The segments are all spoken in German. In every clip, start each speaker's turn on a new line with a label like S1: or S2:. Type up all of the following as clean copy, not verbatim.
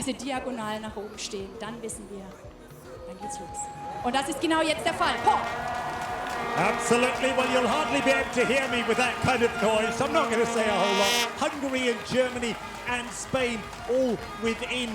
S1: diese diagonal nach oben stehen, dann wissen wir, dann geht's los. Und das ist genau jetzt der Fall. Ho!
S2: Absolutely. Well, you'll hardly be able to hear me with that kind of noise. I'm not going to say a whole lot. Hungary and Germany and Spain all within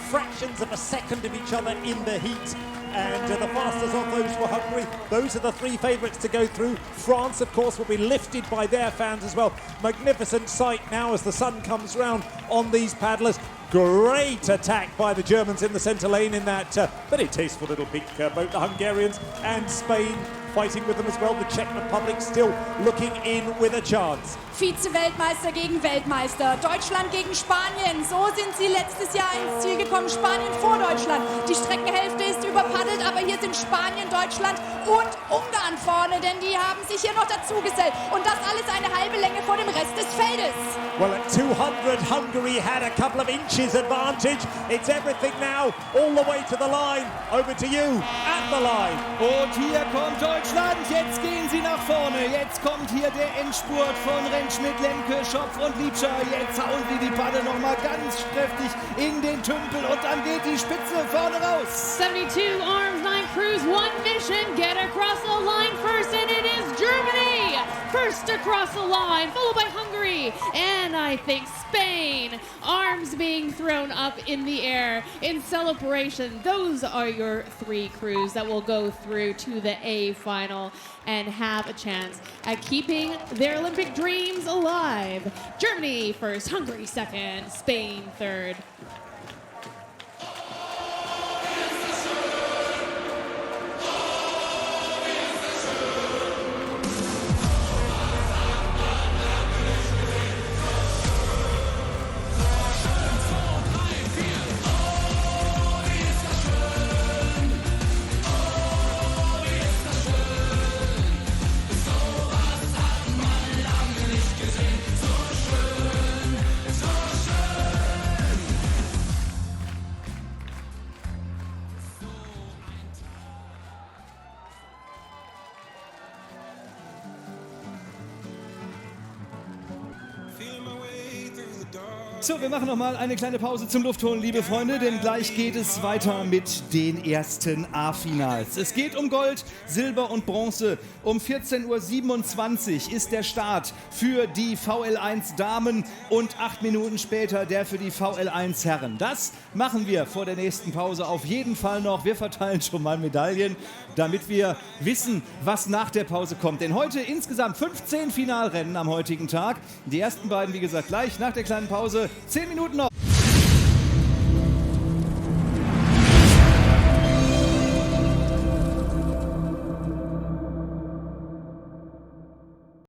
S2: fractions of a second of each other in the heat. And the fastest of those were Hungary. Those are the three favourites to go through. France, of course, will be lifted by their fans as well. Magnificent sight now as the sun comes round on these paddlers. Great attack by the Germans in the centre lane in that very tasteful little pink boat. The Hungarians and Spain fighting with them as well. The Czech Republic still looking in with a chance.
S1: Vize-Weltmeister gegen Weltmeister. Deutschland gegen Spanien. So sind sie letztes Jahr ins Ziel gekommen. Spanien vor Deutschland. Die Streckenhälfte ist überpaddelt, aber hier sind Spanien, Deutschland und Ungarn vorne, denn die haben sich hier noch dazu gesellt. Und das alles eine halbe Länge vor dem Rest des Feldes.
S2: Well, at 200, Hungary had a couple of inches advantage. It's everything now, all the way to the line. Over to you, at the line.
S3: Und hier kommt Deutschland, jetzt gehen sie nach vorne. Jetzt kommt hier der Endspurt von Rentschmidt, Lemke, Schopf und Liebscher. Jetzt hauen sie die Paddel nochmal ganz kräftig in den Tümpel und dann geht die Spitze vorne raus.
S4: 72 arms, 9 crews, 1 mission. Get across the line first, and it is Germany. First across the line, followed by Hungary, and I think Spain. Arms being thrown up in the air in celebration. Those are your 3 crews that will go through to the A final and have a chance at keeping their Olympic dreams alive. Germany first, Hungary second, Spain third.
S3: So, wir machen noch mal eine kleine Pause zum Luftholen, liebe Freunde, denn gleich geht es weiter mit den ersten A-Finals. Es geht um Gold, Silber und Bronze. Um 14:27 Uhr ist der Start für die VL1 Damen und 8 Minuten später der für die VL1 Herren. Das machen wir vor der nächsten Pause auf jeden Fall noch. Wir verteilen schon mal Medaillen, damit wir wissen, was nach der Pause kommt. Denn heute insgesamt 15 Finalrennen am heutigen Tag. Die ersten beiden, wie gesagt, gleich nach der kleinen Pause. 10 Minuten noch.